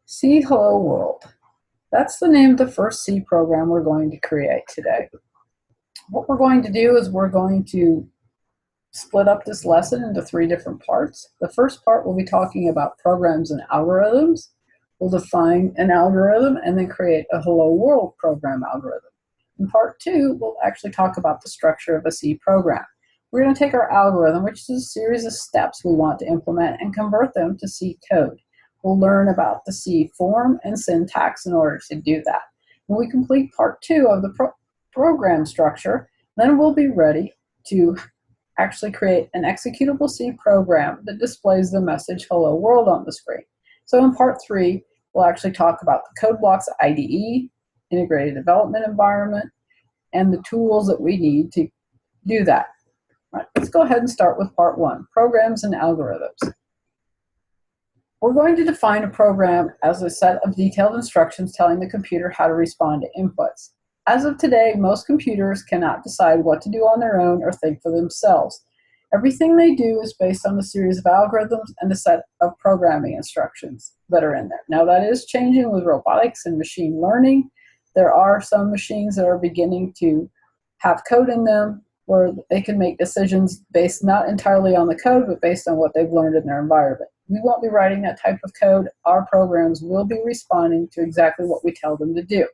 See Hello World. That's the name of the first C program we're going to create today. What we're going to do is we're going to split up this lesson into 3 different parts. The first part will be talking about programs and algorithms. We'll define an algorithm and then create a Hello World program algorithm. In part 2, we'll actually talk about the structure of a C program. We're going to take our algorithm, which is a series of steps we want to implement, and convert them to C code. We'll learn about the C form and syntax in order to do that. When we complete part 2 of the program structure, then we'll be ready to actually create an executable C program that displays the message Hello World on the screen. So in part 3, we'll actually talk about the code blocks IDE, integrated development environment, and the tools that we need to do that. All right, let's go ahead and start with part 1, programs and algorithms. We're going to define a program as a set of detailed instructions telling the computer how to respond to inputs. As of today, most computers cannot decide what to do on their own or think for themselves. Everything they do is based on a series of algorithms and a set of programming instructions that are in there. Now that is changing with robotics and machine learning. There are some machines that are beginning to have code in them where they can make decisions based not entirely on the code, but based on what they've learned in their environment. We won't be writing that type of code. Our programs will be responding to exactly what we tell them to do.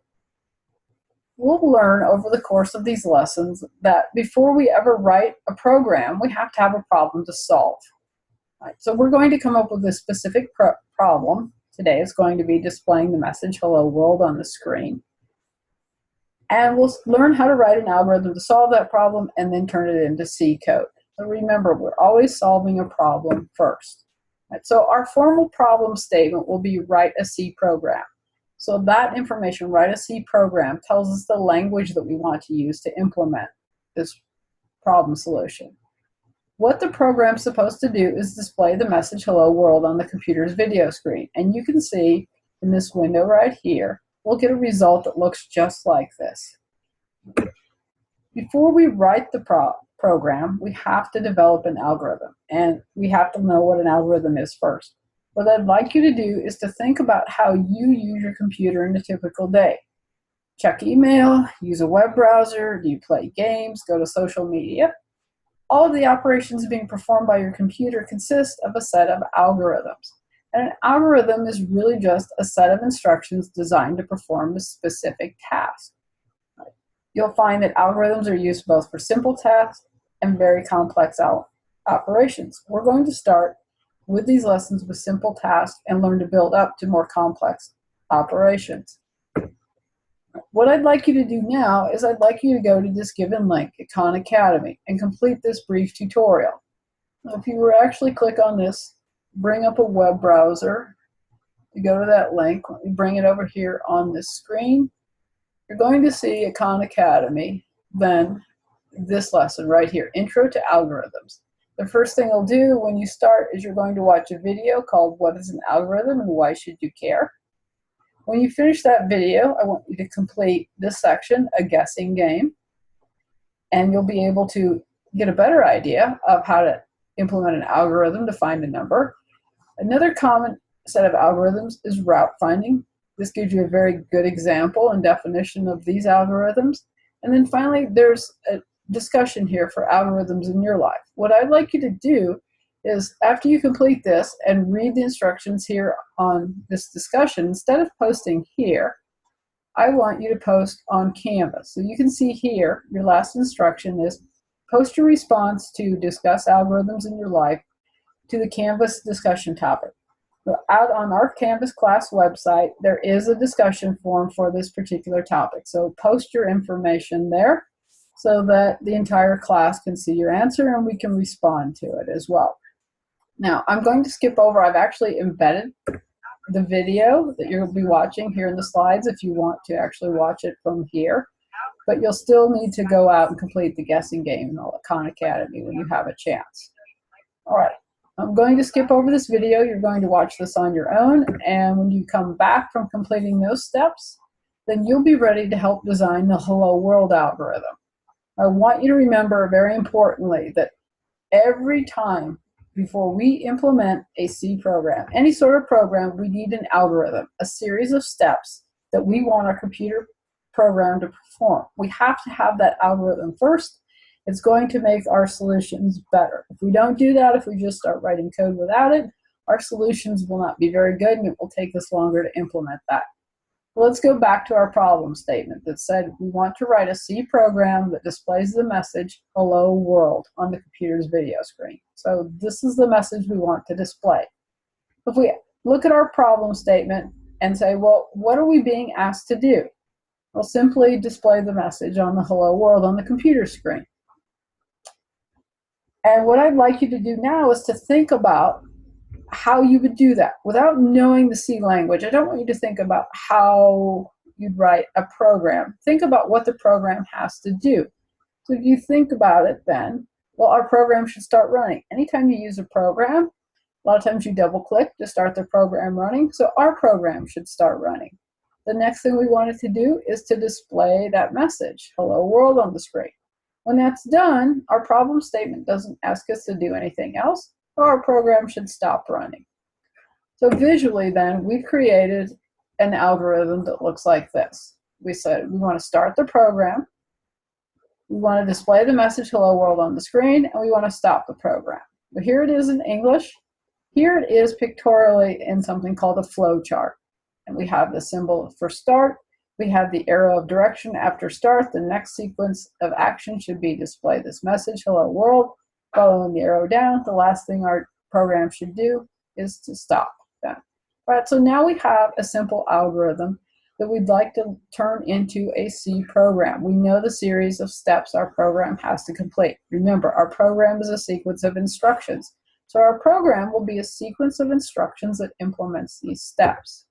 We'll learn over the course of these lessons that before we ever write a program, we have to have a problem to solve. Right, so we're going to come up with a specific problem. Today it's going to be displaying the message Hello World on the screen. And we'll learn how to write an algorithm to solve that problem and then turn it into C code. So remember, we're always solving a problem first. So our formal problem statement will be write a C program. So that information, write a C program, tells us the language that we want to use to implement this problem solution. What the program's supposed to do is display the message Hello World on the computer's video screen. And you can see in this window right here, we'll get a result that looks just like this. Before we write the program, we have to develop an algorithm, and we have to know what an algorithm is first. What I'd like you to do is to think about how you use your computer in a typical day. Check email, use a web browser, do you play games, go to social media? All of the operations being performed by your computer consist of a set of algorithms. And an algorithm is really just a set of instructions designed to perform a specific task. You'll find that algorithms are used both for simple tasks and very complex operations. We're going to start with these lessons with simple tasks and learn to build up to more complex operations. What I'd like you to do now is I'd like you to go to this given link at Khan Academy and complete this brief tutorial. Now, if you were to actually click on this, bring up a web browser, you go to that link, let me bring it over here on this screen. You're going to see at Khan Academy, then this lesson right here, Intro to Algorithms. The first thing I'll do when you start is you're going to watch a video called What is an Algorithm and Why Should You Care? When you finish that video, I want you to complete this section, a guessing game, and you'll be able to get a better idea of how to implement an algorithm to find a number. Another common set of algorithms is route finding. This gives you a very good example and definition of these algorithms. And then finally, there's a discussion here for algorithms in your life. What I'd like you to do is after you complete this and read the instructions here on this discussion, instead of posting here, I want you to post on Canvas. So you can see here, your last instruction is post your response to discuss algorithms in your life to the Canvas discussion topic. Out on our Canvas class website, there is a discussion forum for this particular topic. So post your information there so that the entire class can see your answer and we can respond to it as well. Now, I'm going to skip over. I've actually embedded the video that you'll be watching here in the slides if you want to actually watch it from here. But you'll still need to go out and complete the guessing game in Khan Academy when you have a chance. All right. I'm going to skip over this video. You're going to watch this on your own, and when you come back from completing those steps, then you'll be ready to help design the Hello World algorithm. I want you to remember, very importantly, that every time before we implement a C program, any sort of program, we need an algorithm, a series of steps that we want our computer program to perform. We have to have that algorithm first. It's going to make our solutions better. If we don't do that, if we just start writing code without it, our solutions will not be very good and it will take us longer to implement that. Let's go back to our problem statement that said we want to write a C program that displays the message, "Hello world," on the computer's video screen. So this is the message we want to display. If we look at our problem statement and say, well, what are we being asked to do? We'll simply display the message on the "Hello world" on the computer screen. And what I'd like you to do now is to think about how you would do that without knowing the C language. I don't want you to think about how you'd write a program. Think about what the program has to do. So if you think about it then, well, our program should start running. Anytime you use a program, a lot of times you double click to start the program running. So our program should start running. The next thing we wanted to do is to display that message, "Hello world," on the screen. When that's done, our problem statement doesn't ask us to do anything else. Our program should stop running. So visually then, we've created an algorithm that looks like this. We said we want to start the program, we want to display the message "Hello world" on the screen, and we want to stop the program. But here it is in English. Here it is pictorially in something called a flow chart. And we have the symbol for start. We have the arrow of direction after start. The next sequence of action should be display this message, "Hello world." Following the arrow down, the last thing our program should do is to stop that. All right, so now we have a simple algorithm that we'd like to turn into a C program. We know the series of steps our program has to complete. Remember, our program is a sequence of instructions. So our program will be a sequence of instructions that implements these steps.